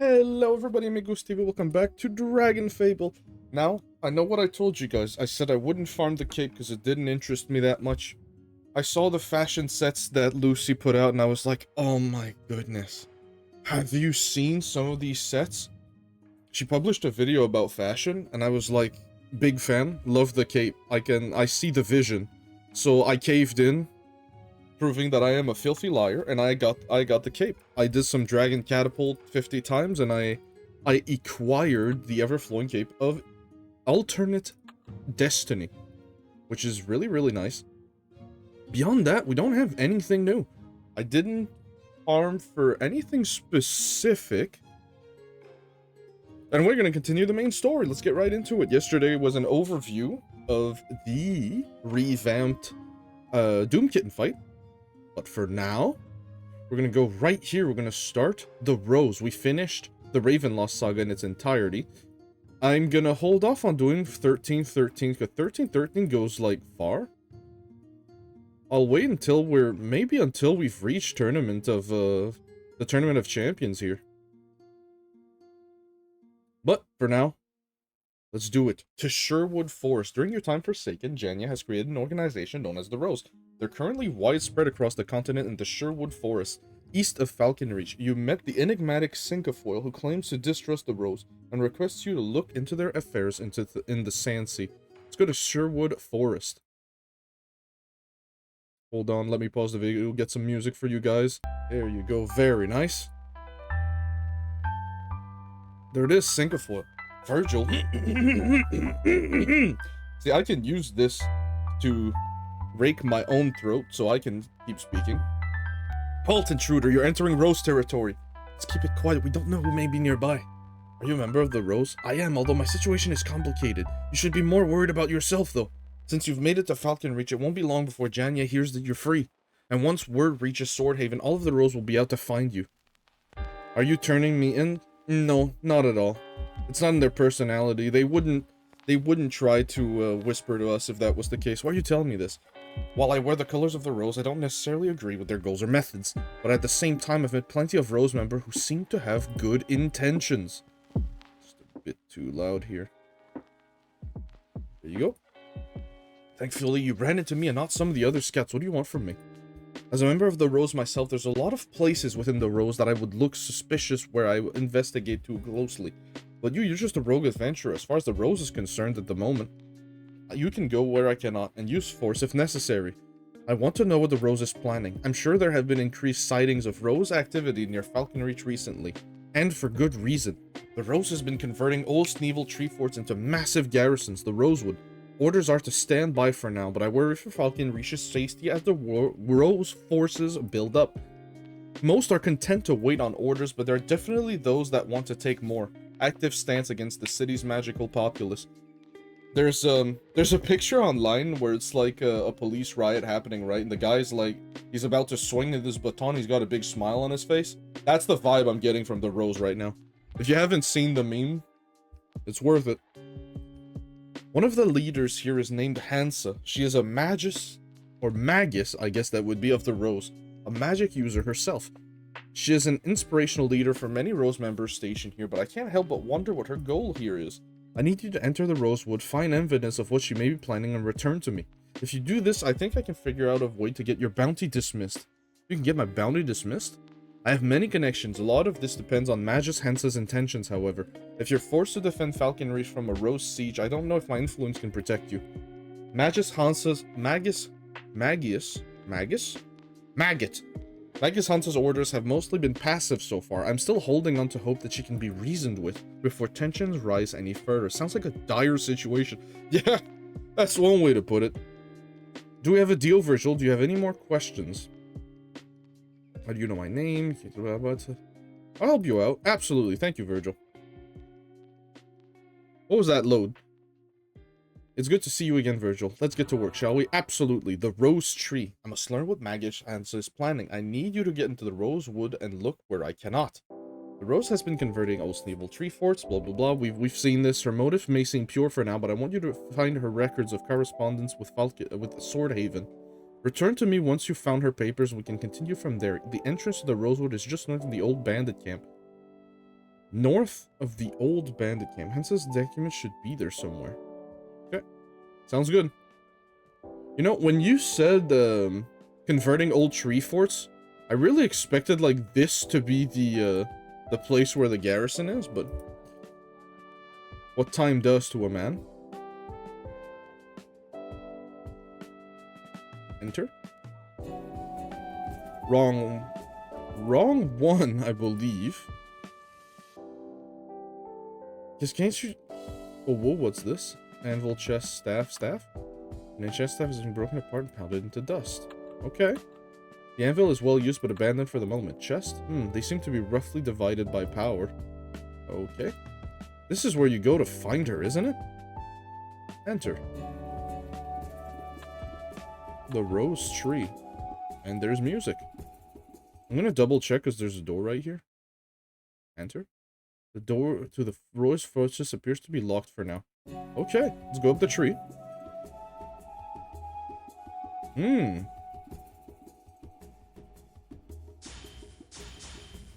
Hello everybody, amigos TV, welcome back to Dragonfable. Now, I know what I told you guys. I said I wouldn't farm the cape because it didn't interest me that much. I saw the fashion sets that Lucy put out and I was like, oh my goodness. Have you seen some of these sets? She published a video about fashion and I was like, big fan, love the cape. I see the vision. So I caved in, proving that I am a filthy liar, and I got the cape. I did some dragon catapult 50 times, and I acquired the ever-flowing cape of alternate destiny, which is really, really nice. Beyond that, we don't have anything new. I didn't farm for anything specific, and we're gonna continue the main story. Let's get right into it. Yesterday was an overview of the revamped Doom Kitten fight. But for now, we're going to go right here. We're going to start the Rose. We finished the Ravenloft saga in its entirety. I'm going to hold off on doing 1313 because 1313 goes like far. I'll wait until until we've reached the Tournament of Champions here. But for now, let's do it. To Sherwood Forest. During your time Forsaken, Janya has created an organization known as the Rose. They're currently widespread across the continent in the Sherwood Forest, east of Falconreach. You met the enigmatic Cinquefoil who claims to distrust the Rose and requests you to look into their affairs in the Sandsea. Let's go to Sherwood Forest. Hold on, let me pause the video, get some music for you guys. There you go, very nice. There it is, Cinquefoil. Vergil. See, I can use this to rake my own throat so I can keep speaking. Halt, intruder, you're entering Rose territory. Let's keep it quiet, we don't know who may be nearby. Are you a member of the Rose? I am, although my situation is complicated. You should be more worried about yourself, though. Since you've made it to Falconreach, it won't be long before Janya hears that you're free. And once word reaches Swordhaven, all of the Rose will be out to find you. Are you turning me in? No, not at all. It's not in their personality. They wouldn't try to whisper to us if that was the case. Why are you telling me this? While I wear the colors of the Rose, I don't necessarily agree with their goals or methods, but at the same time I've met plenty of Rose members who seem to have good intentions. Just a bit too loud here. There you go. Thankfully, you ran into me and not some of the other scouts. What do you want from me? As a member of the Rose myself, there's a lot of places within the Rose that I would look suspicious where I investigate too closely. But you're just a rogue adventurer. As far as the Rose is concerned at the moment, you can go where I cannot and use force if necessary. I want to know what the Rose is planning. I'm sure there have been increased sightings of Rose activity near Falconreach recently, and for good reason. The Rose has been converting old Sneevil tree forts into massive garrisons, the Rosewood. Orders are to stand by for now, but I worry for Falconreach's safety as the Rose forces build up. Most are content to wait on orders, but there are definitely those that want to take more active stance against the city's magical populace. There's a picture online where it's like a police riot happening, right? And the guy's like, he's about to swing at this baton, he's got a big smile on his face. That's the vibe I'm getting from the Rose right now. If you haven't seen the meme, it's worth it. One of the leaders here is named Hansa. She is a magus, or magus, I guess that would be, of the Rose. A magic user herself. She is an inspirational leader for many Rose members stationed here, but I can't help but wonder what her goal here is. I need you to enter the Rosewood, find evidence of what she may be planning, and return to me. If you do this, I think I can figure out a way to get your bounty dismissed. You can get my bounty dismissed? I have many connections. A lot of this depends on Magus Hansa's intentions, however. If you're forced to defend Falconreach from a Rose siege, I don't know if my influence can protect you. Magus Hansa's... Magus Hansa's orders have mostly been passive so far. I'm still holding on to hope that she can be reasoned with before tensions rise any further. Sounds like a dire situation. Yeah, that's one way to put it. Do we have a deal, Vergil? Do you have any more questions? How do you know my name? I'll help you out. Absolutely. Thank you, Vergil. What was that load? It's good to see you again, Vergil. Let's get to work, shall we? Absolutely. The Rose Tree. I must learn what Magus Hansa is planning. I need you to get into the Rosewood and look where I cannot. The Rose has been converting old Sneevil tree forts, blah blah blah. We've seen this. Her motive may seem pure for now, but I want you to find her records of correspondence with Swordhaven. Return to me once you've found her papers and we can continue from there. The entrance to the Rosewood is just north of the old bandit camp. North of the old bandit camp. Hence this document should be there somewhere. Okay. Sounds good. You know, when you said converting old tree forts, I really expected like this to be the place where the garrison is, but what time does to a man. Enter. Wrong one, I believe. Just can't you? Oh, whoa, what's this? Anvil, chest, staff. And the chest staff has been broken apart and pounded into dust. Okay. The anvil is well used but abandoned for the moment. Chest? They seem to be roughly divided by power. Okay. This is where you go to find her, isn't it? Enter. The rose tree. And there's music. I'm gonna double check because there's a door right here. Enter. The door to the rose fortress appears to be locked for now. Okay, let's go up the tree.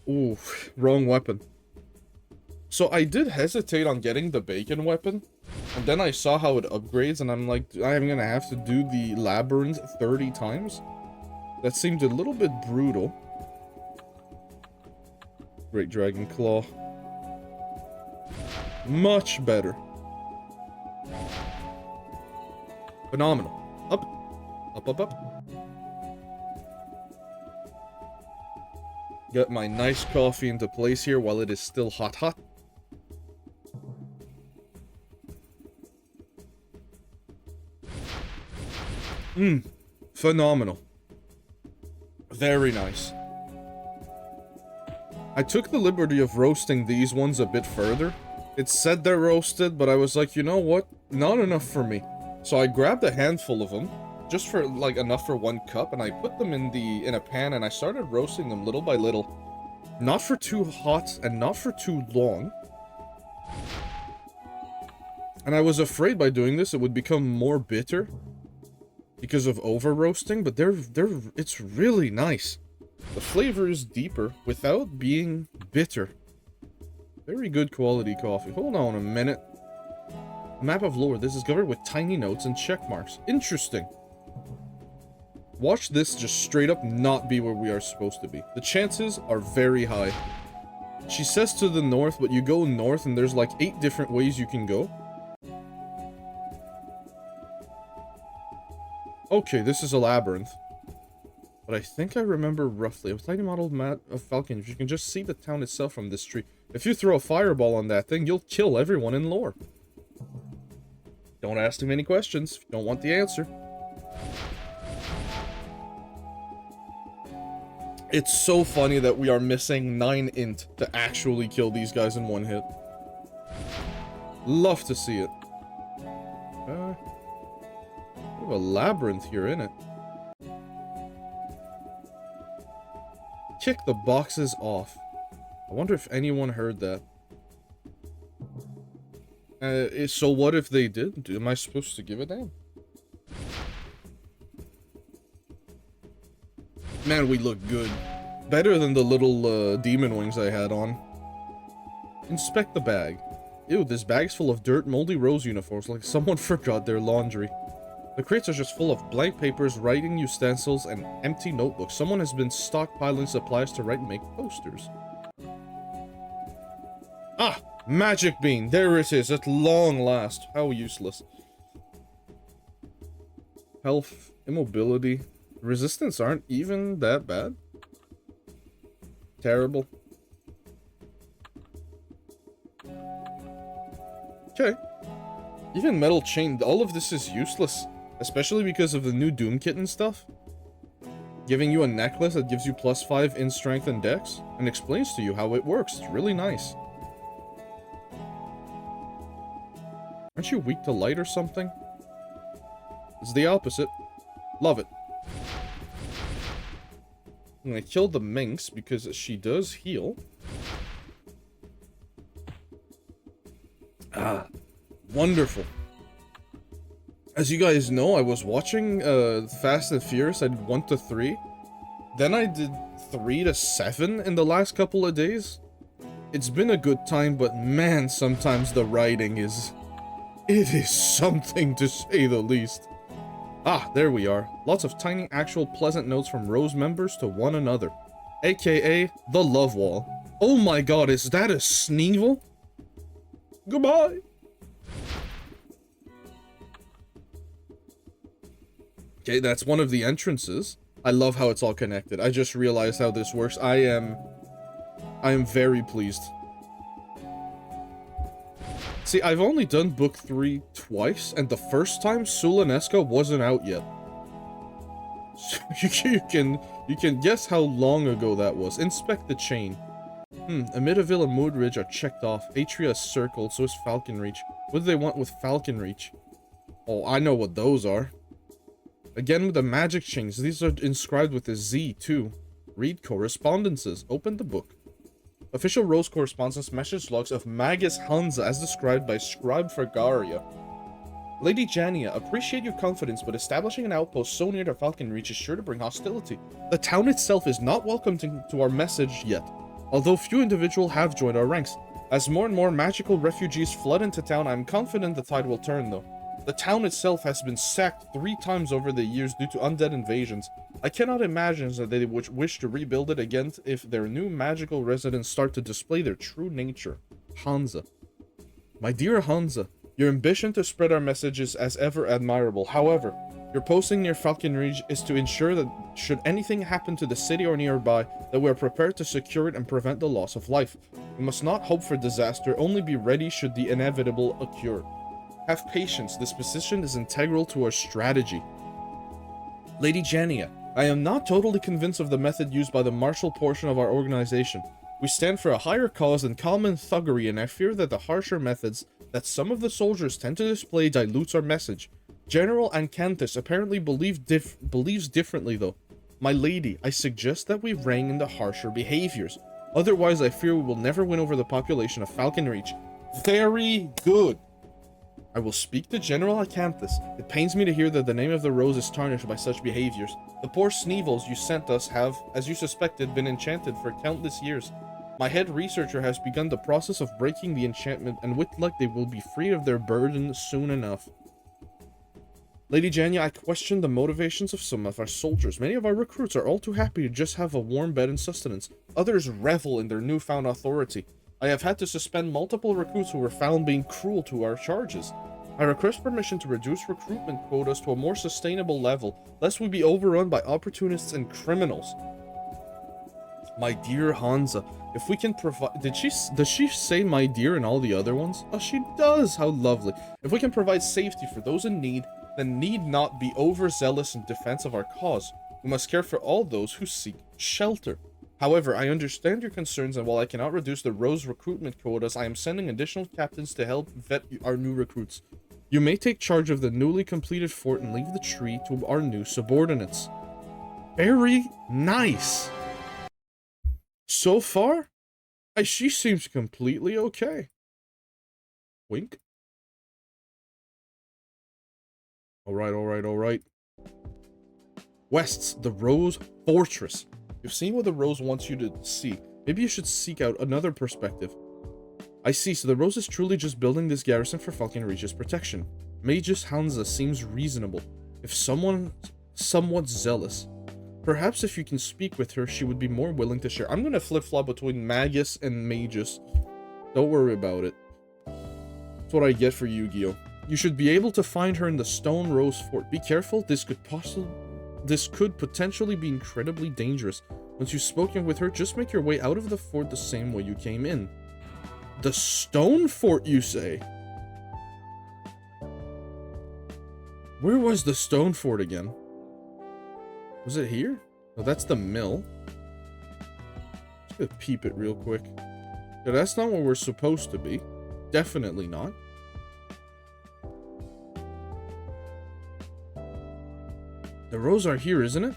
Ooh, wrong weapon. So I did hesitate on getting the bacon weapon, and then I saw how it upgrades, and I'm like, I'm gonna have to do the labyrinth 30 times? That seemed a little bit brutal. Great Dragon Claw. Much better. Phenomenal. Up. Get my nice coffee into place here while it is still hot. Phenomenal. Very nice. I took the liberty of roasting these ones a bit further. It said they're roasted, but I was like, you know what? Not enough for me. So I grabbed a handful of them, just for like enough for 1 cup, and I put them in a pan and I started roasting them little by little. Not for too hot and not for too long. And I was afraid by doing this it would become more bitter because of over roasting, but it's really nice. The flavor is deeper without being bitter. Very good quality coffee. Hold on a minute. A map of lore. This is covered with tiny notes and check marks. Interesting. Watch this just straight up not be where we are supposed to be. The chances are very high. She says to the north, but you go north and there's like 8 different ways you can go. Okay, this is a labyrinth. But I think I remember roughly. A tiny model map of Falcon. You can just see the town itself from this tree. If you throw a fireball on that thing, you'll kill everyone in lore. Don't ask too many questions if you don't want the answer. It's so funny that we are missing 9 int to actually kill these guys in 1 hit. Love to see it. We have a labyrinth here, innit? Kick the boxes off. I wonder if anyone heard that. So what if they did? Am I supposed to give a damn? Man, we look good. Better than the little demon wings I had on. Inspect the bag. Ew, this bag's full of dirt, moldy rose uniforms, like someone forgot their laundry. The crates are just full of blank papers, writing utensils, and empty notebooks. Someone has been stockpiling supplies to write and make posters. Ah! Magic bean! There it is, at long last. How useless. Health, immobility, resistance aren't even that bad. Terrible. Okay. Even metal chain, all of this is useless. Especially because of the new Doom Kit and stuff. Giving you a necklace that gives you +5 in strength and dex. And explains to you how it works. It's really nice. Aren't you weak to light or something? It's the opposite. Love it. I'm gonna kill the minx because she does heal. Ah, wonderful. As you guys know, I was watching Fast and Furious. I did 1 to 3. Then I did 3 to 7 in the last couple of days. It's been a good time, but man, sometimes the writing is... It is something, to say the least. Ah, there we are. Lots of tiny, actual pleasant notes from Rose members to one another. AKA, the love wall. Oh my god, is that a Sneevil? Goodbye! Okay, that's one of the entrances. I love how it's all connected. I just realized how this works. I am very pleased. See, I've only done book 3 twice, and the first time Sulanesca wasn't out yet. So you can guess how long ago that was. Inspect the chain. Amityville and Moodridge are checked off. Atria is circled, so is Falconreach. What do they want with Falconreach? Oh, I know what those are. Again with the magic chains. These are inscribed with a Z, too. Read correspondences. Open the book. Official Rose correspondence message logs of Magus Hansa as described by Scribe Vergaria. Lady Jania, appreciate your confidence, but establishing an outpost so near to Falconreach is sure to bring hostility. The town itself is not welcoming to our message yet, although few individuals have joined our ranks. As more and more magical refugees flood into town, I am confident the tide will turn, though. The town itself has been sacked 3 times over the years due to undead invasions. I cannot imagine that they would wish to rebuild it again if their new magical residents start to display their true nature. Hansa. My dear Hansa, your ambition to spread our message is as ever admirable. However, your posting near Falconreach is to ensure that should anything happen to the city or nearby, that we are prepared to secure it and prevent the loss of life. We must not hope for disaster, only be ready should the inevitable occur. Have patience, this position is integral to our strategy. Lady Jania, I am not totally convinced of the method used by the martial portion of our organization. We stand for a higher cause than common thuggery, and I fear that the harsher methods that some of the soldiers tend to display dilutes our message. General Ancanthus apparently believes differently though. My lady, I suggest that we rein in the harsher behaviors. Otherwise, I fear we will never win over the population of Falconreach. Very good. I will speak to General Acanthus. It pains me to hear that the name of the rose is tarnished by such behaviors. The poor Sneevils you sent us have, as you suspected, been enchanted for countless years. My head researcher has begun the process of breaking the enchantment, and with luck they will be free of their burden soon enough. Lady Jania, I question the motivations of some of our soldiers. Many of our recruits are all too happy to just have a warm bed and sustenance. Others revel in their newfound authority. I have had to suspend multiple recruits who were found being cruel to our charges. I request permission to reduce recruitment quotas to a more sustainable level, lest we be overrun by opportunists and criminals. My dear Hansa, if we can provide... Does she say my dear in all the other ones? Oh, she does! How lovely. If we can provide safety for those in need, then need not be overzealous in defense of our cause. We must care for all those who seek shelter. However, I understand your concerns, and while I cannot reduce the Rose recruitment quotas, I am sending additional captains to help vet our new recruits. You may take charge of the newly completed fort and leave the tree to our new subordinates. Very nice. So far, she seems completely okay. Wink. Alright. West's the Rose Fortress. You've seen what the Rose wants you to see. Maybe you should seek out another perspective. I see, so the Rose is truly just building this garrison for Falconreach's protection. Magus Hansa seems reasonable, if someone somewhat zealous. Perhaps if you can speak with her, she would be more willing to share. I'm gonna flip-flop between Magus and Magus. Don't worry about it. That's what I get for Yu-Gi-Oh! You should be able to find her in the Stone Rose Fort. Be careful, this could potentially be incredibly dangerous. Once you've spoken with her, just make your way out of the fort the same way you came in. The Stone Fort, you say? Where was the Stone Fort again? Was it here? Oh, that's the mill. Just gonna peep it real quick. Yeah, that's not where we're supposed to be. Definitely not. The rows are here, isn't it?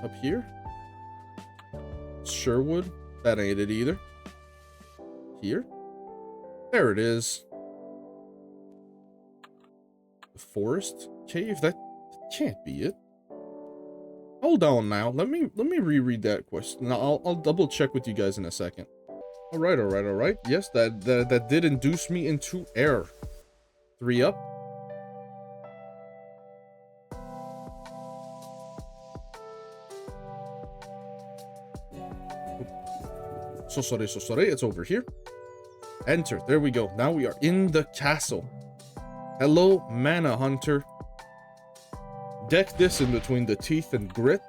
Up here? Sherwood? That ain't it either. Here? There it is. The forest cave? That can't be it. Hold on now. Let me reread that question. I'll double check with you guys in a second. Alright, alright, alright. Yes, that did induce me into air. 3 up. So sorry, it's over here. Enter, there we go. Now we are in the castle. Hello, mana hunter. Deck this in between the teeth and grit.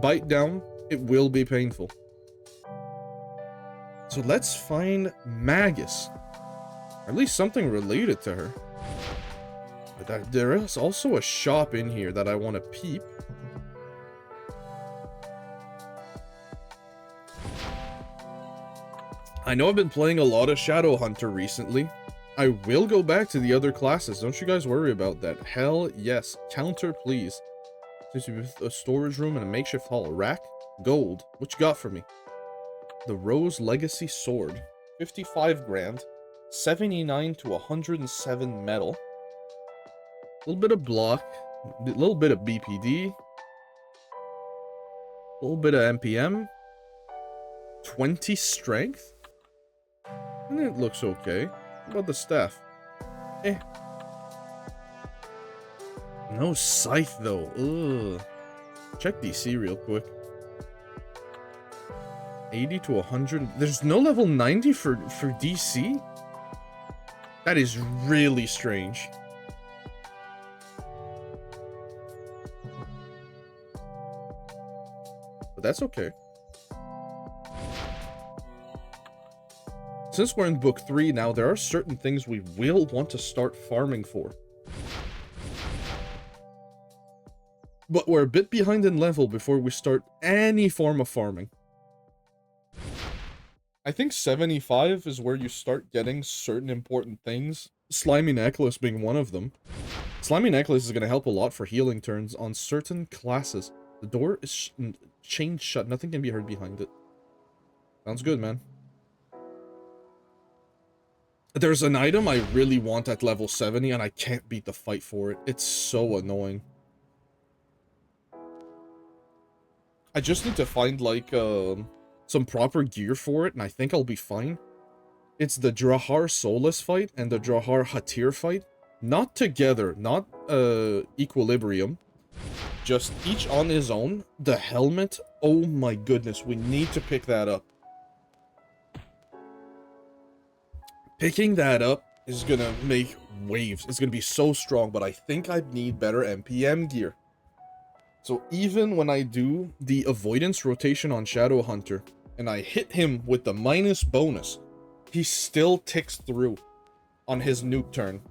Bite down, it will be painful. So let's find Magus. Or at least something related to her. But there is also a shop in here that I want to peep. I know I've been playing a lot of Shadow Hunter recently. I will go back to the other classes, don't you guys worry about that. Hell yes. Counter, please. Since you have a storage room and a makeshift hall. Rack, gold. What you got for me? The Rose Legacy Sword. 55 grand. 79 to 107 metal. A little bit of block. A little bit of BPD. A little bit of MPM. 20 strength. And it looks okay. What about the staff? Eh. No scythe though. Ugh. Check DC real quick. 80 to 100. There's no level 90 for DC? That is really strange. But that's okay. Since we're in book 3 now, there are certain things we will want to start farming for. But we're a bit behind in level before we start any form of farming. I think 75 is where you start getting certain important things. Slimy Necklace being one of them. Slimy Necklace is going to help a lot for healing turns on certain classes. The door is chained shut. Nothing can be heard behind it. Sounds good, man. There's an item I really want at level 70 and I can't beat the fight for it. It's so annoying. I just need to find, like, some proper gear for it, and I think I'll be fine. It's the Drahar Soulless fight and the Drahar Hatir fight. Not together, not, equilibrium. Just each on his own. The helmet, oh my goodness, we need to pick that up. Picking that up is gonna make waves. It's gonna be so strong, but I think I need better MPM gear. So even when I do the avoidance rotation on Shadow Hunter, and I hit him with the minus bonus, he still ticks through on his nuke turn.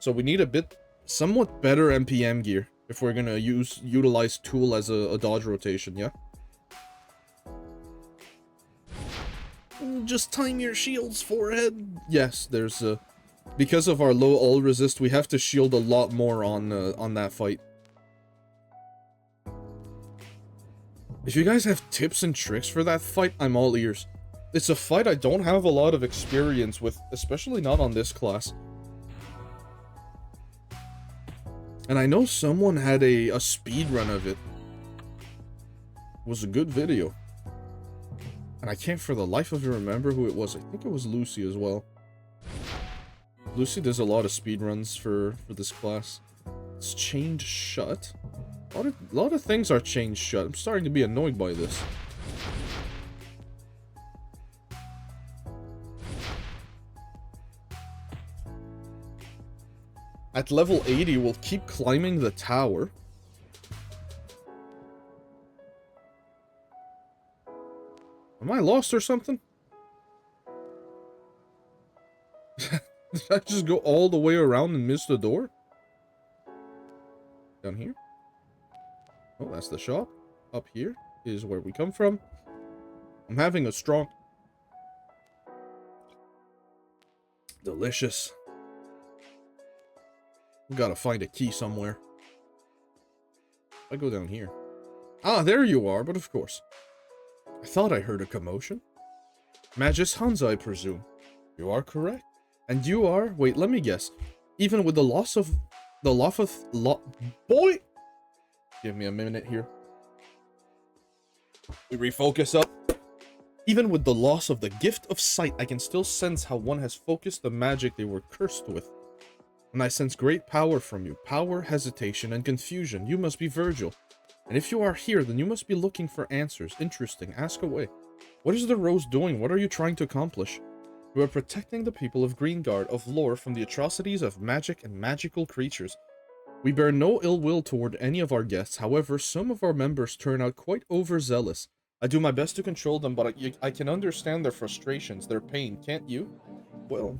So we need a bit, somewhat better MPM gear if we're gonna utilize Tool as a dodge rotation, yeah? Just time your shields, forehead. Yes, there's because of our low all resist, we have to shield a lot more on that fight. If you guys have tips and tricks for that fight, I'm all ears. It's a fight I don't have a lot of experience with, especially not on this class. And I know someone had a speed run of it. It was a good video. And I can't for the life of me remember who it was. I think it was Lucy as well. Lucy does a lot of speedruns for this class. It's chained shut. A lot of things are chained shut. I'm starting to be annoyed by this. At level 80, we'll keep climbing the tower. Am I lost or something? Did I just go all the way around and miss the door? Down here? Oh, that's the shop. Up here is where we come from. I'm having a strong... Delicious. We gotta find a key somewhere. I go down here. Ah, there you are, but of course. I thought I heard a commotion. Magus Hansa, I presume. You are correct. And you are... Wait, let me guess. Even with the loss of... Boy! Give me a minute here. We refocus up. Even with the loss of the gift of sight, I can still sense how one has focused the magic they were cursed with. And I sense great power from you. Power, hesitation, and confusion. You must be Vergil. And if you are here, then you must be looking for answers. Interesting. Ask away. What is the Rose doing? What are you trying to accomplish? We are protecting the people of Greengard, of Lore, from the atrocities of magic and magical creatures. We bear no ill will toward any of our guests. However, some of our members turn out quite overzealous. I do my best to control them, but I can understand their frustrations, their pain, can't you? Well,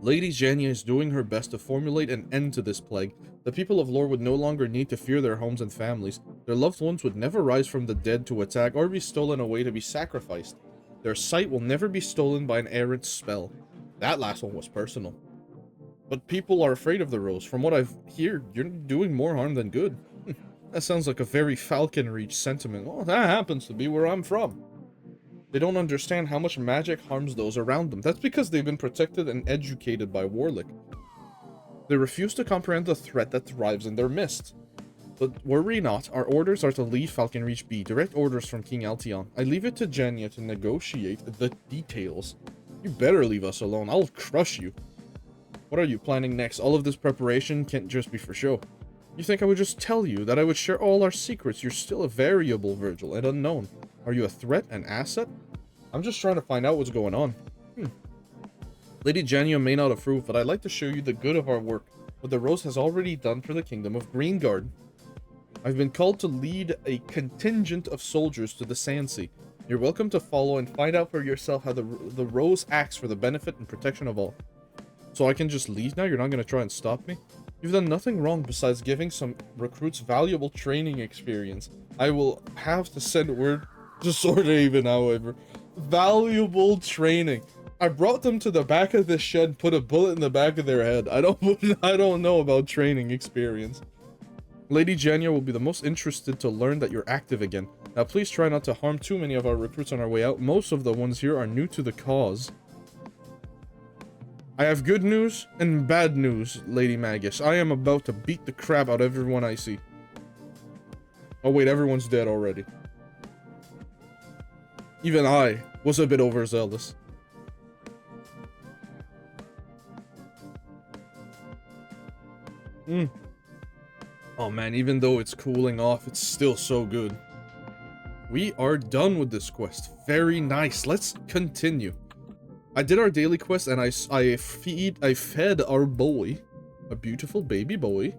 Lady Jania is doing her best to formulate an end to this plague. The people of Lore would no longer need to fear their homes and families. Their loved ones would never rise from the dead to attack or be stolen away to be sacrificed. Their sight will never be stolen by an errant spell. That last one was personal. But people are afraid of the Rose. From what I've heard, you're doing more harm than good. That sounds like a very Falcon Reach sentiment. Well, that happens to be where I'm from. They don't understand how much magic harms those around them. That's because they've been protected and educated by Warlick. They refuse to comprehend the threat that thrives in their midst. But worry not, our orders are to leave Falcon Reach be. Direct orders from King Altion. I leave it to Jania to negotiate the details. You better leave us alone. I'll crush you. What are you planning next? All of this preparation can't just be for show. You think I would just tell you that I would share all our secrets? You're still a variable, Vergil, and unknown. Are you a threat, an asset? I'm just trying to find out what's going on. Lady Jania may not approve, but I'd like to show you the good of our work, what the Rose has already done for the Kingdom of Greengard. I've been called to lead a contingent of soldiers to the Sandsea. You're welcome to follow and find out for yourself how the Rose acts for the benefit and protection of all. So I can just leave now? You're not going to try and stop me? You've done nothing wrong besides giving some recruits valuable training experience. I will have to send word to Swordhaven, however. Valuable training. I brought them to the back of this shed, put a bullet in the back of their head. I don't know about training experience. Lady Jania will be the most interested to learn that you're active again. Now please try not to harm too many of our recruits on our way out. Most of the ones here are new to the cause. I have good news and bad news, Lady Magus. I am about to beat the crap out of everyone I see. Oh wait, everyone's dead already. Even I was a bit overzealous. Oh man, even though it's cooling off, it's still so good. We are done with this quest. Very nice. Let's continue. I did our daily quest and I fed our boy, a beautiful baby boy.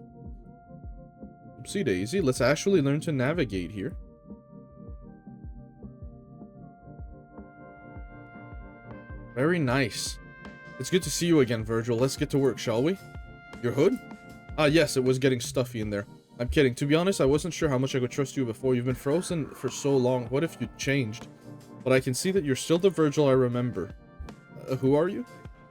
Oopsie daisy. Let's actually learn to navigate here. Very nice. It's good to see you again, Vergil. Let's get to work, shall we? Your hood? Ah, yes, it was getting stuffy in there. I'm kidding. To be honest, I wasn't sure how much I could trust you before. You've been frozen for so long. What if you changed? But I can see that you're still the Vergil I remember. Who are you?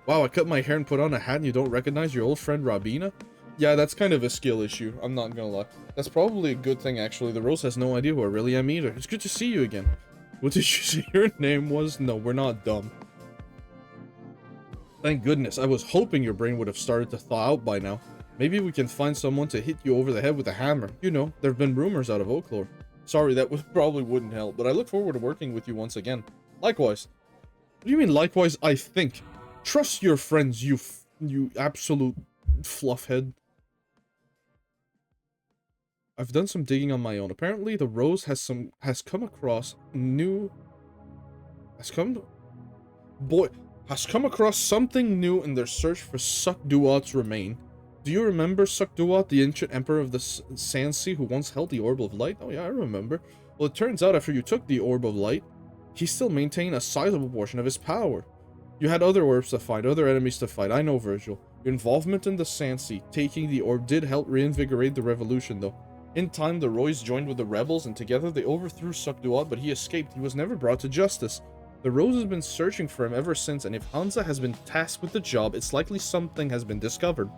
Wow, I cut my hair and put on a hat and you don't recognize your old friend Rabina? Yeah, that's kind of a skill issue. I'm not gonna lie. That's probably a good thing, actually. The Rose has no idea who I really am either. It's good to see you again. What did you say your name was? No, we're not dumb. Thank goodness. I was hoping your brain would have started to thaw out by now. Maybe we can find someone to hit you over the head with a hammer. You know, there have been rumors out of Oaklore. Sorry, that probably wouldn't help, but I look forward to working with you once again. Likewise. What do you mean, likewise, I think? Trust your friends, you absolute fluffhead. I've done some digging on my own. Apparently, the Rose has come across something new in their search for Suck-Duat's remain. Do you remember Suck-Duat, the ancient emperor of the Sandsea who once held the Orb of Light? Oh yeah, I remember. Well, it turns out after you took the Orb of Light, he still maintained a sizable portion of his power. You had other orbs to find, other enemies to fight. I know, Vergil. Your involvement in the Sandsea, taking the orb, did help reinvigorate the revolution, though. In time, the Roys joined with the rebels, and together they overthrew Suck-Duat, but he escaped. He was never brought to justice. The Rose has been searching for him ever since, and if Hansa has been tasked with the job, it's likely something has been discovered.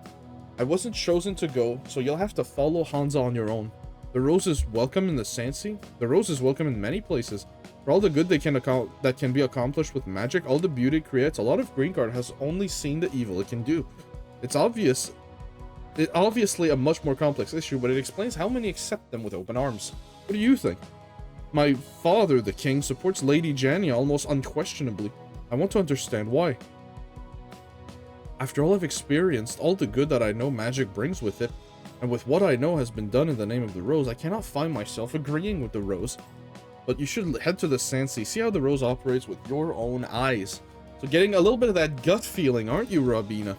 I wasn't chosen to go, so you'll have to follow Hansa on your own. The Rose is welcome in the Sandsea. The Rose is welcome in many places. For all the good that can be accomplished with magic, all the beauty it creates, a lot of Greengard has only seen the evil it can do. It's obviously a much more complex issue, but it explains how many accept them with open arms. What do you think? My father, the king, supports Lady Jania almost unquestionably. I want to understand why. After all I've experienced, all the good that I know magic brings with it, and with what I know has been done in the name of the Rose, I cannot find myself agreeing with the Rose. But you should head to the Sansi, see how the Rose operates with your own eyes. So getting a little bit of that gut feeling, aren't you, Robina?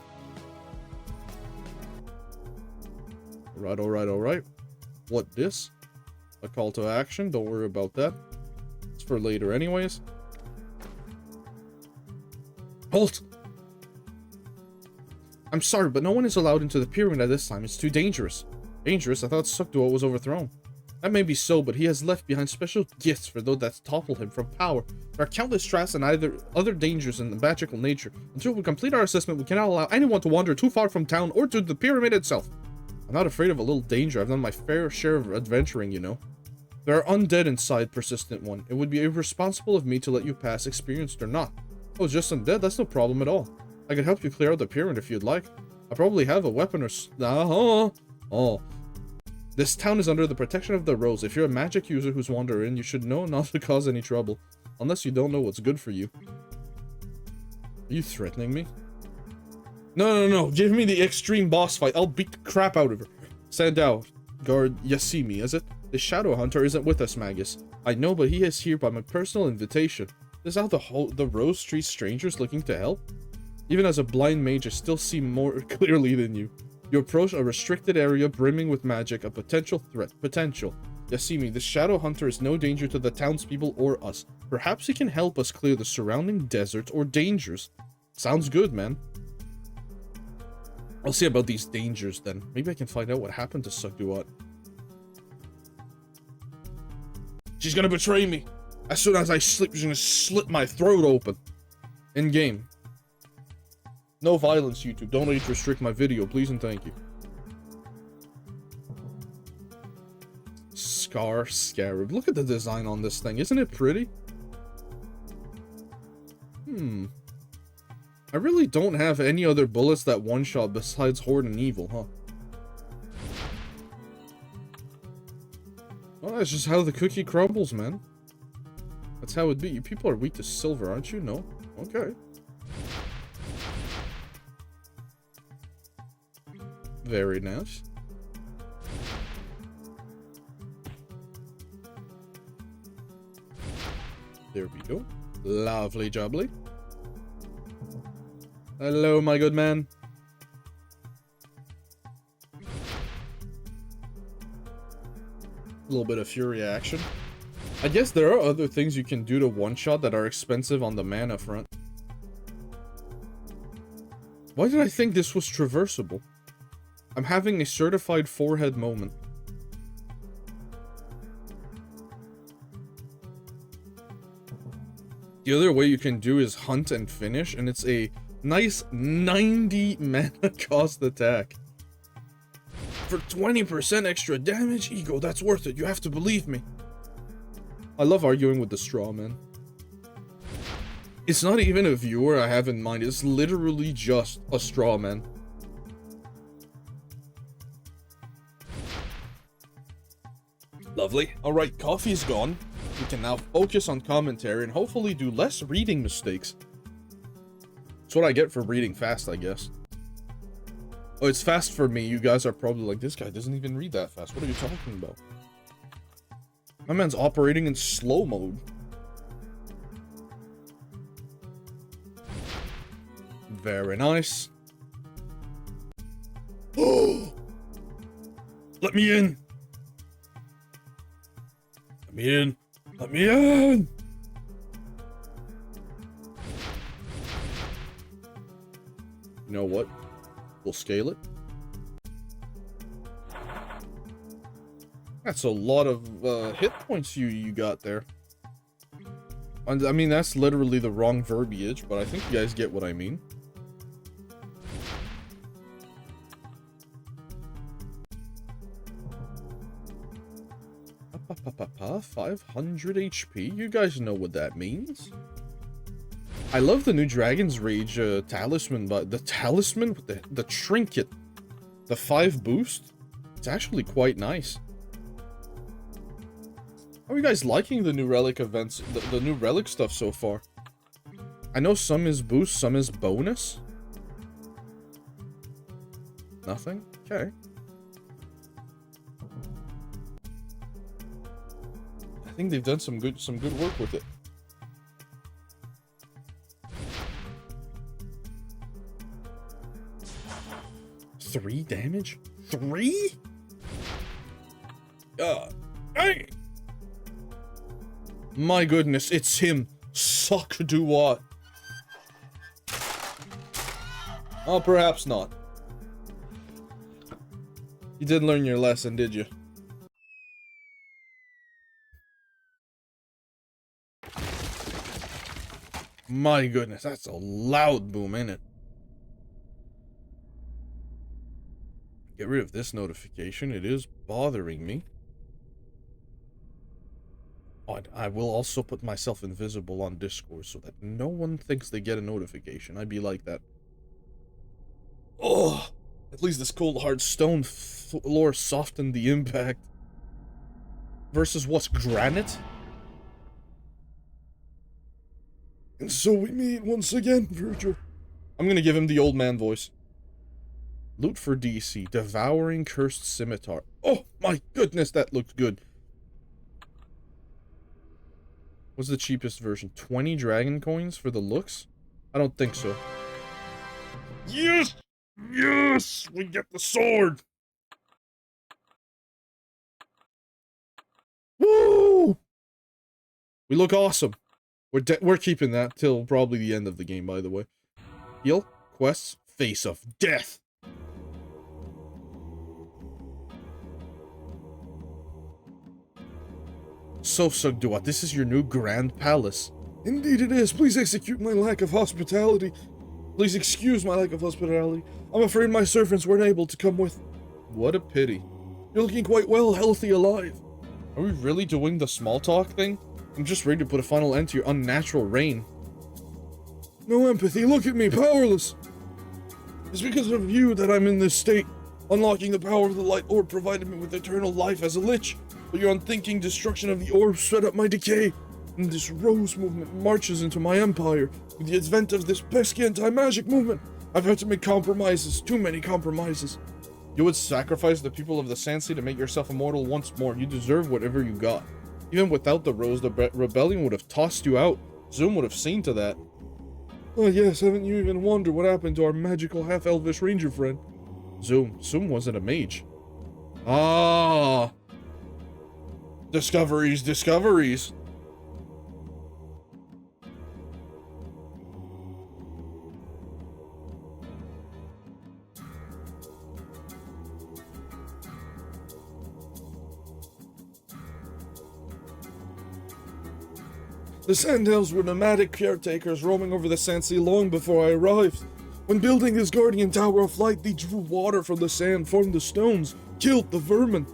Alright. What this? A call to action, don't worry about that. It's for later anyways. Halt! I'm sorry, but no one is allowed into the pyramid at this time. It's too dangerous. Dangerous? I thought SUCK-DUAT was overthrown. That may be so, but he has left behind special gifts for those that topple him from power. There are countless traps and other dangers in the magical nature. Until we complete our assessment, we cannot allow anyone to wander too far from town or to the pyramid itself. I'm not afraid of a little danger. I've done my fair share of adventuring, you know. There are undead inside, Persistent One. It would be irresponsible of me to let you pass, experienced or not. Oh, just undead? That's no problem at all. I could help you clear out the pyramid if you'd like. I probably have a weapon or Oh. This town is under the protection of the Rose. If you're a magic user who's wandering, you should know not to cause any trouble. Unless you don't know what's good for you. Are you threatening me? No. Give me the extreme boss fight. I'll beat the crap out of her. Sandow, guard Yasimi, is it? The Shadow Hunter isn't with us, Magus. I know, but he is here by my personal invitation. Is how the Rose treats strangers looking to help? Even as a blind mage, I still see more clearly than you. You approach a restricted area brimming with magic, a potential threat. Potential. Yasimi, the Shadow Hunter is no danger to the townspeople or us. Perhaps he can help us clear the surrounding deserts or dangers. Sounds good, man. I'll see about these dangers then. Maybe I can find out what happened to SUCK-DUAT. She's gonna betray me. As soon as I sleep, she's gonna slit my throat open. In game. No violence, YouTube. Don't age restrict my video, please and thank you. Scarab. Look at the design on this thing. Isn't it pretty? I really don't have any other bullets that one-shot besides Horde and Evil, huh? Well, that's just how the cookie crumbles, man. That's how it be. You people are weak to silver, aren't you? No? Okay. Very nice. There we go. Lovely jubbly. Hello, my good man. A little bit of fury action. I guess there are other things you can do to one-shot that are expensive on the mana front. Why did I think this was traversable? I'm having a certified forehead moment. The other way you can do is hunt and finish, and it's a nice 90 mana cost attack. For 20% extra damage, Ego, that's worth it. You have to believe me. I love arguing with the straw man. It's not even a viewer I have in mind. It's literally just a straw man. Lovely. Alright, coffee's gone. We can now focus on commentary and hopefully do less reading mistakes. That's what I get for reading fast, I guess. Oh, it's fast for me. You guys are probably like, this guy doesn't even read that fast. What are you talking about? My man's operating in slow mode. Very nice. Oh! Let me in! Let me in! Let me in! You know what? We'll scale it. That's a lot of hit points you got there. And I mean, that's literally the wrong verbiage, but I think you guys get what I mean. Pa 500 HP. You guys know what that means. I love the new Dragon's Rage talisman, but the talisman with the trinket, the 5 boost, it's actually quite nice. How are you guys liking the new relic events, the new relic stuff so far? I know some is boost, some is bonus. Nothing? Okay. I think they've done some good work with it. Three damage? 3? Hey! My goodness, it's him. Suck-duat. Oh, perhaps not. You didn't learn your lesson, did you? My goodness, that's a loud boom, ain't it? Get rid of this notification. It is bothering me. I will also put myself invisible on Discord so that no one thinks they get a notification. I'd be like that. Oh, at least this cold hard stone floor softened the impact. Versus what's granite? And so we meet once again, Vergil. I'm gonna give him the old man voice. Loot for DC. Devouring Cursed Scimitar. Oh my goodness, that looked good. What's the cheapest version? 20 dragon coins for the looks? I don't think so. Yes! Yes! We get the sword! Woo! We look awesome. We're keeping that till probably the end of the game, by the way. Heal, quests, face of death. So, Suck-duat, this is your new grand palace. Indeed it is. Please execute my lack of hospitality. Please excuse my lack of hospitality. I'm afraid my servants weren't able to come with. What a pity. You're looking quite well, healthy, alive. Are we really doing the small talk thing? I'm just ready to put a final end to your unnatural reign. No empathy, look at me, powerless. It's because of you that I'm in this state. Unlocking the power of the Light Orb provided me with eternal life as a lich. But your unthinking destruction of the orb sped up my decay, and this rose movement marches into my empire. With the advent of this pesky anti-magic movement, I've had to make compromises, too many compromises. You would sacrifice the people of the Sandsea to make yourself immortal once more. You deserve whatever you got. Even without the rose, the rebellion would have tossed you out. Zoom would have seen to that. Oh yes, haven't you even wondered what happened to our magical half-elvish ranger friend? Zoom wasn't a mage. Ah! Discoveries. The Sandhells were nomadic caretakers roaming over the Sandsea long before I arrived. When building this guardian tower of light, they drew water from the sand, formed the stones, killed the vermin.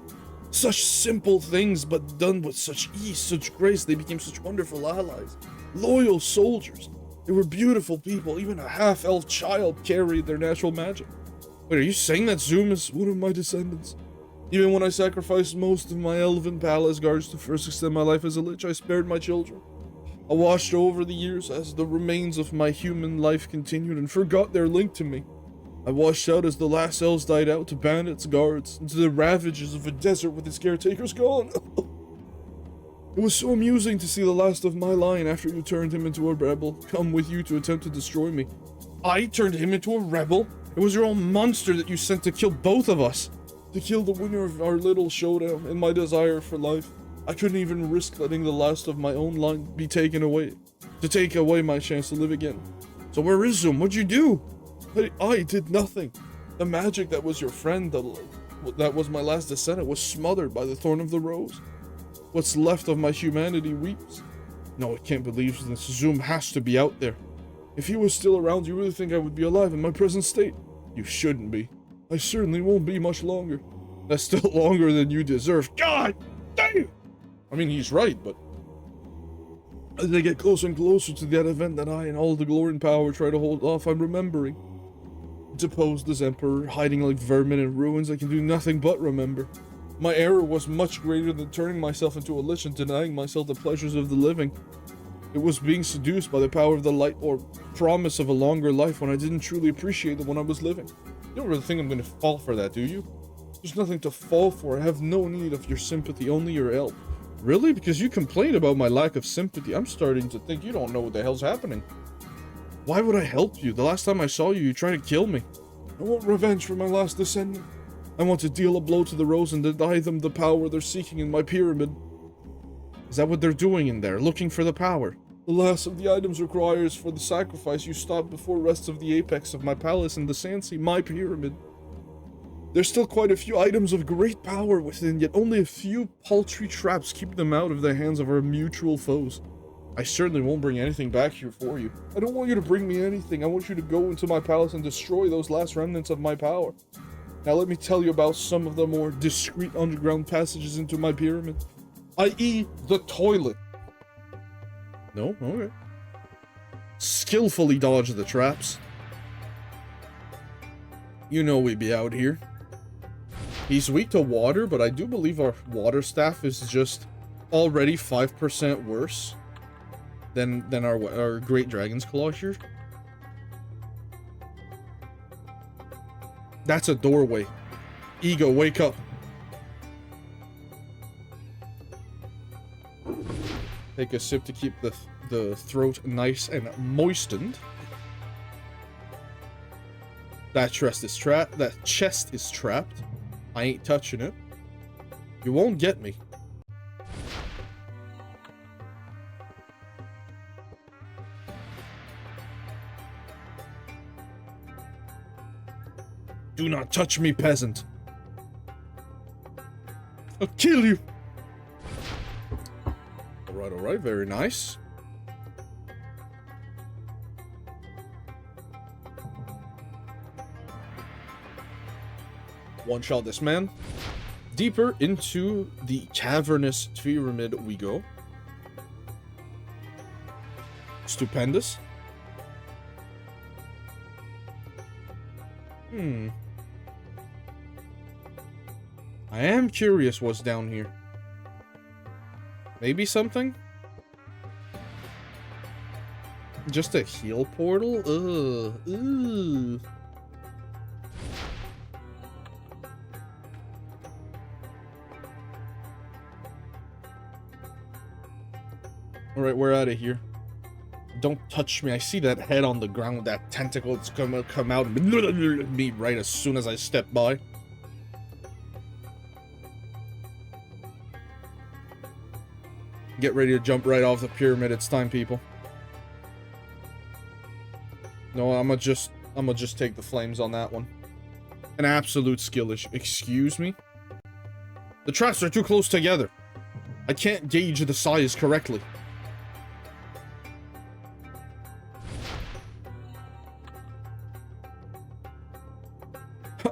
Such simple things, but done with such ease, such grace, they became such wonderful allies. Loyal soldiers. They were beautiful people. Even a half-elf child carried their natural magic. Wait, are you saying that Zoom is one of my descendants? Even when I sacrificed most of my elven palace guards to first extend my life as a lich, I spared my children. I watched over the years as the remains of my human life continued and forgot their link to me. I washed out as the last elves died out to bandits, guards, into the ravages of a desert with its caretakers gone. It was so amusing to see the last of my line after you turned him into a rebel come with you to attempt to destroy me. I turned him into a rebel? It was your own monster that you sent to kill both of us. To kill the winner of our little showdown in my desire for life. I couldn't even risk letting the last of my own line be taken away. To take away my chance to live again. So where is Zoom? What'd you do? I did nothing. The magic that was your friend, that was my last descendant, was smothered by the thorn of the rose. What's left of my humanity weeps. No, I can't believe this. Zoom has to be out there. If he was still around, you really think I would be alive in my present state? You shouldn't be. I certainly won't be much longer. That's still longer than you deserve. God damn! I mean, he's right, but as I get closer and closer to that event that I and all the glory and power try to hold off, I'm remembering. Deposed as emperor, hiding like vermin in ruins, I can do nothing but remember. My error was much greater than turning myself into a lich and denying myself the pleasures of the living. It was being seduced by the power of the light or promise of a longer life when I didn't truly appreciate the one I was living. You don't really think I'm gonna fall for that, do you? There's nothing to fall for. I have no need of your sympathy, only your help. Really? Because you complain about my lack of sympathy, I'm starting to think you don't know what the hell's happening. Why would I help you? The last time I saw you, you tried to kill me. I want revenge for my last descendant. I want to deal a blow to the rose and deny them the power they're seeking in my pyramid. Is that what they're doing in there? Looking for the power? The last of the items requires for the sacrifice you stop before rests of the apex of my palace in the Sandsea, my pyramid. There's still quite a few items of great power within, yet only a few paltry traps keep them out of the hands of our mutual foes. I certainly won't bring anything back here for you. I don't want you to bring me anything. I want you to go into my palace and destroy those last remnants of my power. Now let me tell you about some of the more discreet underground passages into my pyramid. I.e. the toilet. No? Okay. Skillfully dodge the traps. You know we be out here. He's weak to water, but I do believe our water staff is just already 5% worse than our Great Dragon's Claw here. That's a doorway. Ego, wake up. Take a sip to keep the throat nice and moistened. That chest is trapped. That chest is trapped. I ain't touching it. You won't get me. Do not touch me, peasant. I'll kill you. Alright, very nice. One shot this man. Deeper into the cavernous pyramid we go. Stupendous. I am curious what's down here. Maybe something? Just a heal portal? Ugh. Alright, we're out of here. Don't touch me. I see that head on the ground with that tentacle. It's gonna come out and me right as soon as I step by. Get ready to jump right off the pyramid. It's time, people. No, I'ma just take the flames on that one. An absolute skill issue. Excuse me? The traps are too close together. I can't gauge the size correctly.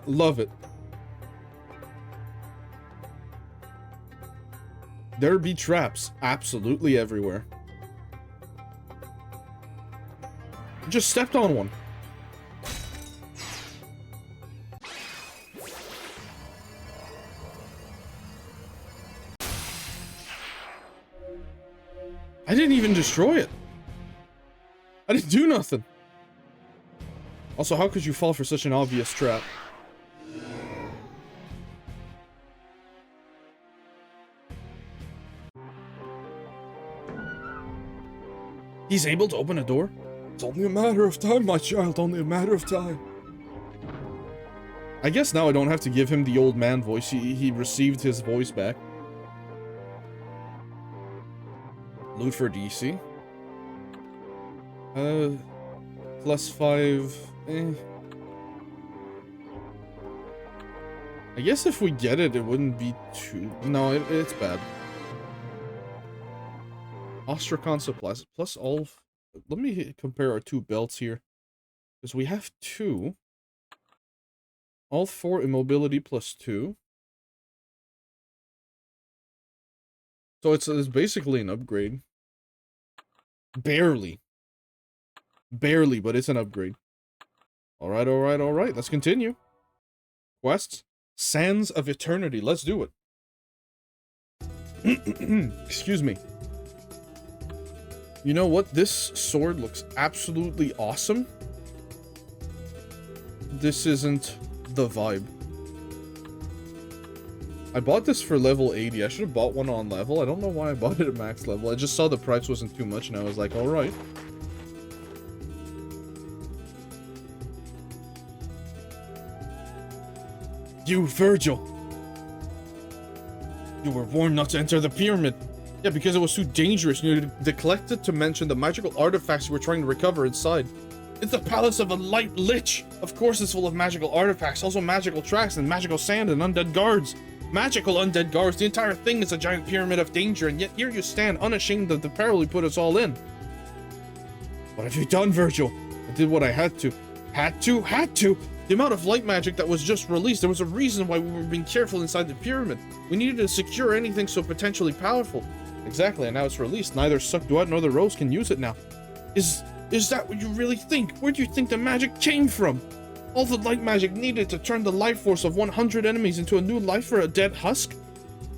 Love it. There be traps absolutely everywhere. Just stepped on one. I didn't even destroy it. I didn't do nothing. Also, how could you fall for such an obvious trap? He's able to open a door? It's only a matter of time, my child, only a matter of time. I guess now I don't have to give him the old man voice. He received his voice back. Loot for DC. +5. I guess if we get it, it wouldn't be too... No, it's bad. Ostracon supplies plus all. Let me compare our two belts here, because we have two. All 4 immobility +2. So it's basically an upgrade. Barely, but it's an upgrade. All right. Let's continue. Quests, Sands of Eternity. Let's do it. Excuse me. You know what? This sword looks absolutely awesome. This isn't the vibe. I bought this for level 80. I should have bought one on level. I don't know why I bought it at max level. I just saw the price wasn't too much and I was like, alright. You, Vergil. You were warned not to enter the pyramid. Yeah, because it was too dangerous. You neglected to mention the magical artifacts you were trying to recover inside. It's the palace of a light lich. Of course it's full of magical artifacts, also magical tracks and magical sand and undead guards. Magical undead guards. The entire thing is a giant pyramid of danger, and yet here you stand, unashamed of the peril you put us all in. What have you done, Vergil? I did what I had to. Had to? The amount of light magic that was just released, there was a reason why we were being careful inside the pyramid. We needed to secure anything so potentially powerful. Exactly, and now it's released. Neither Suck-duat nor the Rose can use it now. Is that what you really think? Where do you think the magic came from? All the light magic needed to turn the life force of 100 enemies into a new life for a dead husk?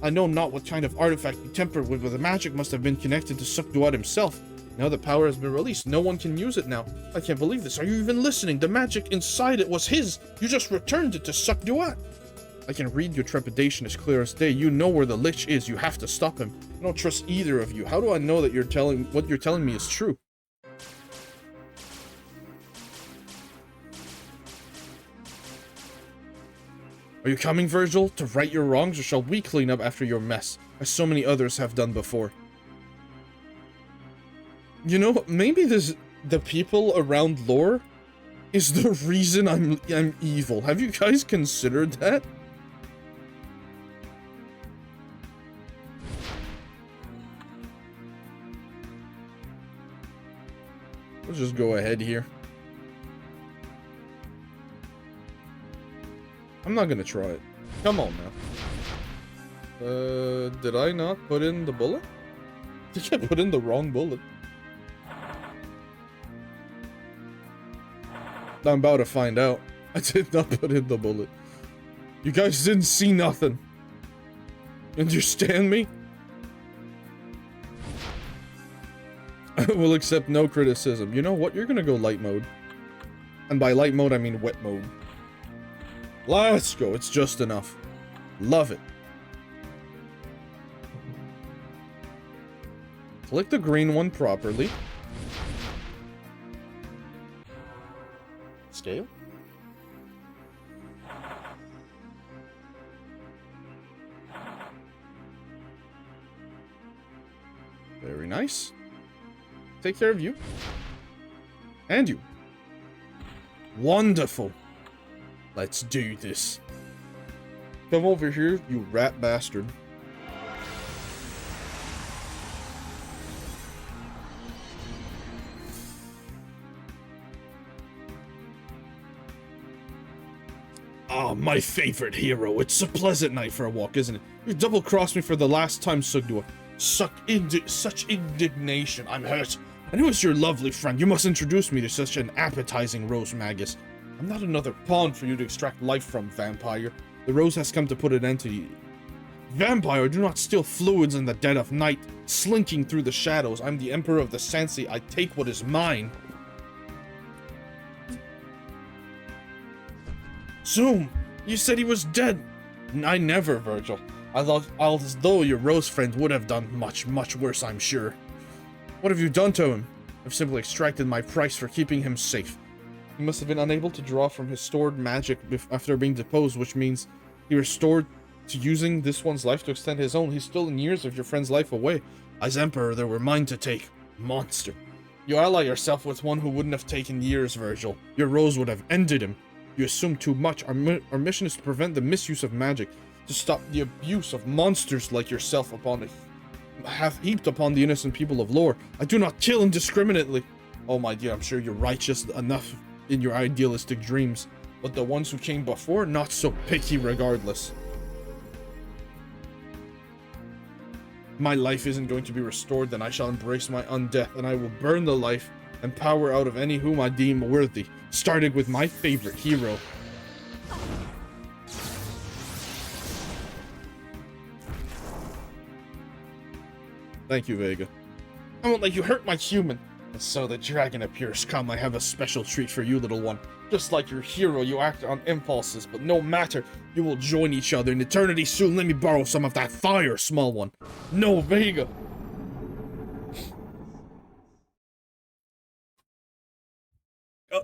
I know not what kind of artifact you tempered with, but the magic must have been connected to Suck-duat himself. Now the power has been released. No one can use it now. I can't believe this. Are you even listening? The magic inside it was his. You just returned it to Suck-duat. I can read your trepidation as clear as day. You know where the lich is. You have to stop him. I don't trust either of you. How do I know that what you're telling me is true? Are you coming, Vergil, to right your wrongs, or shall we clean up after your mess, as so many others have done before? You know, maybe the people around lore is the reason I'm evil. Have you guys considered that? Let's just go ahead here. I'm not gonna try it. Come on now. Did I not put in the bullet? I think I put in the wrong bullet. I'm about to find out. I did not put in the bullet. You guys didn't see nothing. Understand me? I will accept no criticism. You know what? You're gonna go light mode. And by light mode, I mean wet mode. Let's go. It's just enough. Love it. Click the green one properly. Scale. Very nice. Take care of you. And you. Wonderful. Let's do this. Come over here, you rat bastard. Ah, my favorite hero. It's a pleasant night for a walk, isn't it? You double-crossed me for the last time, Suck-duat. Such indignation. I'm hurt. And who is your lovely friend? You must introduce me to such an appetizing Rose Magus. I'm not another pawn for you to extract life from, vampire. The Rose has come to put an end to you. Vampire, do not steal fluids in the dead of night, slinking through the shadows. I'm the Emperor of the Sansi. I take what is mine. Zoom, you said he was dead. I never, Vergil. I thought as though your Rose friend would have done much, much worse, I'm sure. What have you done to him? I've simply extracted my price for keeping him safe. He must have been unable to draw from his stored magic after being deposed, which means he restored to using this one's life to extend his own. He's stolen years of your friend's life away. As Emperor, there were mine to take. Monster. You ally yourself with one who wouldn't have taken years, Vergil. Your Rose would have ended him. You assume too much. Our mission is to prevent the misuse of magic, to stop the abuse of monsters like yourself have heaped upon the innocent people of lore. I do not kill indiscriminately. Oh my dear, I'm sure you're righteous enough in your idealistic dreams, but the ones who came before, not so picky regardless. My life isn't going to be restored, then I shall embrace my undeath, and I will burn the life and power out of any whom I deem worthy, starting with my favorite hero. Thank you, Vega. I won't let you hurt my human. And so the dragon appears. Come, I have a special treat for you, little one. Just like your hero, you act on impulses, but no matter. You will join each other in eternity soon. Let me borrow some of that fire, small one. No, Vega.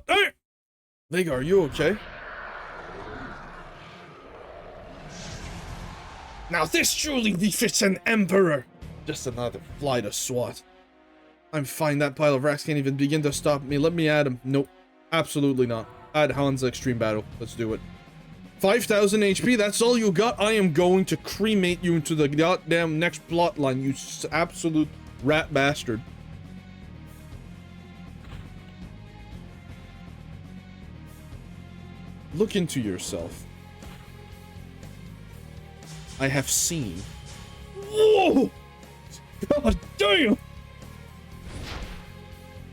Hey! Vega, are you okay? Now this truly befits an emperor! Just another fly to swat. I'm fine, that pile of racks can't even begin to stop me. Let me add him. Nope. Absolutely not. Add Hansa Extreme Battle. Let's do it. 5,000 HP, that's all you got? I am going to cremate you into the goddamn next plot line, you absolute rat bastard. Look into yourself. I have seen. Whoa! God damn!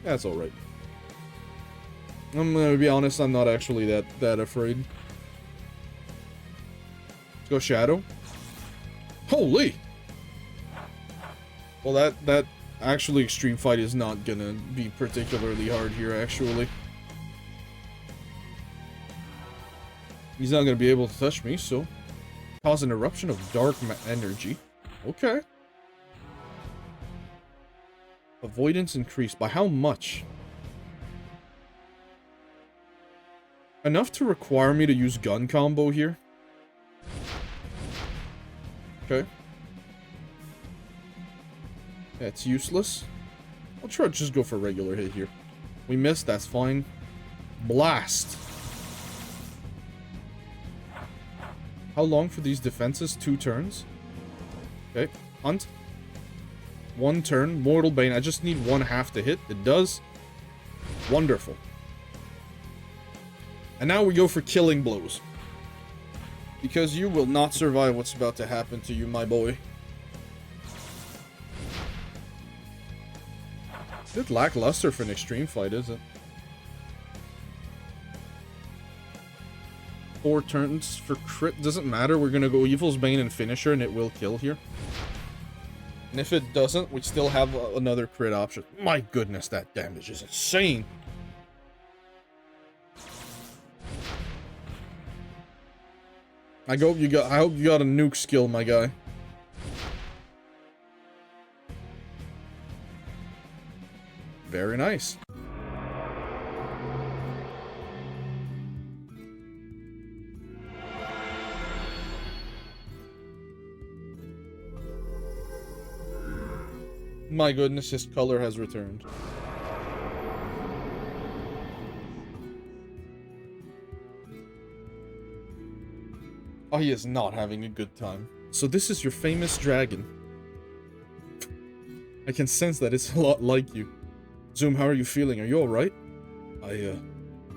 That's alright. I'm gonna be honest, I'm not actually that afraid. Let's go Shadow. Holy! Well, that actually Extreme Fight is not gonna be particularly hard here, actually. He's not gonna be able to touch me, so... Cause an eruption of dark energy. Okay. Avoidance increased. By how much? Enough to require me to use gun combo here. Okay. Yeah, it's useless. I'll try to just go for a regular hit here. We missed, that's fine. Blast. How long for these defenses? 2 turns. Okay. Hunt. 1 turn. Mortal Bane. I just need 1/2 to hit. It does. Wonderful. And now we go for killing blows. Because you will not survive what's about to happen to you, my boy. A bit lackluster for an extreme fight, is it? 4 turns for crit. Doesn't matter. We're gonna go Evil's Bane and Finisher, and it will kill here. And if it doesn't, we still have another crit option. My goodness, that damage is insane. I hope you got a nuke skill, my guy. Very nice. My goodness, his color has returned. Oh, he is not having a good time. So this is your famous dragon. I can sense that it's a lot like you. Zoom, how are you feeling? Are you alright?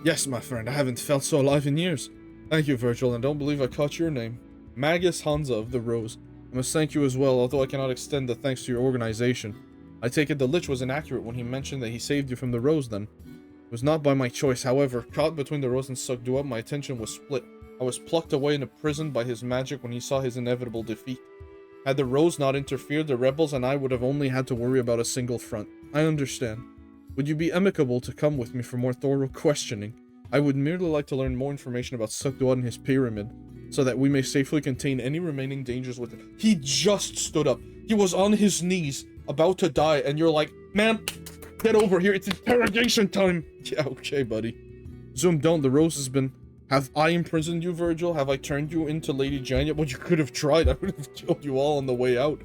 Yes, my friend, I haven't felt so alive in years. Thank you, Vergil, and don't believe I caught your name. Magus Hansa of the Rose. I must thank you as well, although I cannot extend the thanks to your organization. I take it the Lich was inaccurate when he mentioned that he saved you from the Rose then. It was not by my choice, however. Caught between the Rose and Suck-duat, my attention was split. I was plucked away and imprisoned by his magic when he saw his inevitable defeat. Had the Rose not interfered, the rebels and I would have only had to worry about a single front. I understand. Would you be amicable to come with me for more thorough questioning? I would merely like to learn more information about Suck-duat and his pyramid, so that we may safely contain any remaining dangers with it. He just stood up. He was on his knees, about to die, and you're like, man, get over here, it's interrogation time! Yeah, okay, buddy. Zoom, don't. The Rose has been... Have I imprisoned you, Vergil? Have I turned you into Lady Janya? Well, you could have tried. I would have killed you all on the way out.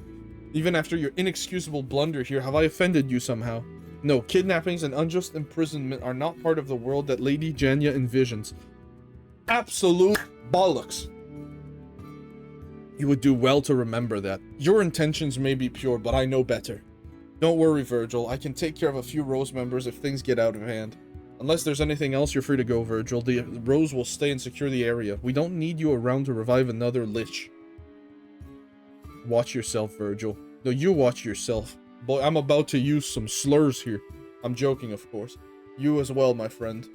Even after your inexcusable blunder here, have I offended you somehow? No, kidnappings and unjust imprisonment are not part of the world that Lady Janya envisions. Absolute bollocks. You would do well to remember that. Your intentions may be pure, but I know better. Don't worry, Vergil. I can take care of a few Rose members if things get out of hand. Unless there's anything else, you're free to go, Vergil. The Rose will stay and secure the area. We don't need you around to revive another Lich. Watch yourself, Vergil. No, you watch yourself. Boy, I'm about to use some slurs here. I'm joking, of course. You as well, my friend.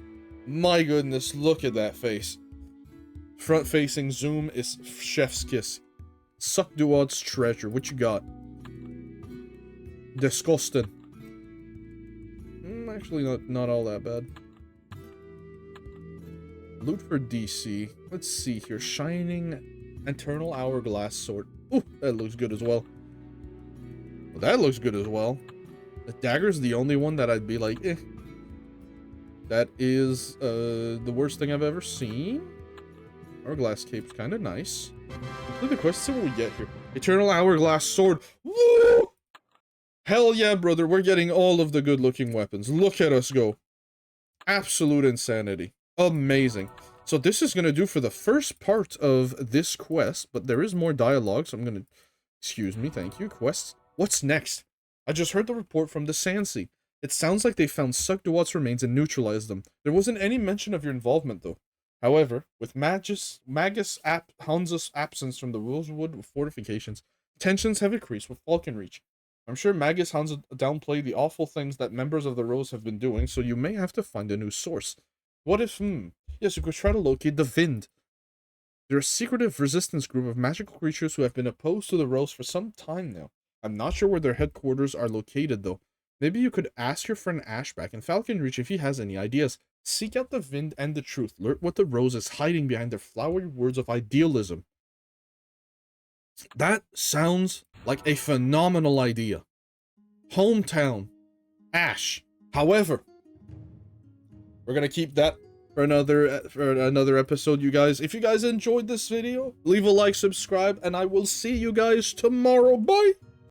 My goodness, look at that face. Front-facing Zoom is chef's kiss. Suck-duat's treasure. What you got? Disgusting. Actually, not all that bad. Loot for DC. Let's see here. Shining Eternal Hourglass Sword. Ooh, that looks good as well. Well, that looks good as well. The dagger's the only one that I'd be like, eh. That is the worst thing I've ever seen. Hourglass cape's kind of nice. Complete the quest, see what we get here. Eternal Hourglass Sword. Woo! Hell yeah, brother. We're getting all of the good-looking weapons. Look at us go. Absolute insanity. Amazing. So this is going to do for the first part of this quest, but there is more dialogue, so I'm going to... Excuse me, thank you. Quests. What's next? I just heard the report from the Sansi. It sounds like they found SUCK-DUATS remains and neutralized them. There wasn't any mention of your involvement, though. However, with Hansa's absence from the Rosewood fortifications, tensions have increased with Falconreach. I'm sure Magus Hansa downplayed the awful things that members of the Rose have been doing, so you may have to find a new source. What if, yes, you could try to locate the Vind. They're a secretive resistance group of magical creatures who have been opposed to the Rose for some time now. I'm not sure where their headquarters are located, though. Maybe you could ask your friend Ashback in Falconreach if he has any ideas. Seek out the Vind and the truth. Learn what the Rose is hiding behind their flowery words of idealism. That sounds like a phenomenal idea. Hometown. Ash. However, we're going to keep that for another episode, you guys. If you guys enjoyed this video, leave a like, subscribe, and I will see you guys tomorrow. Bye!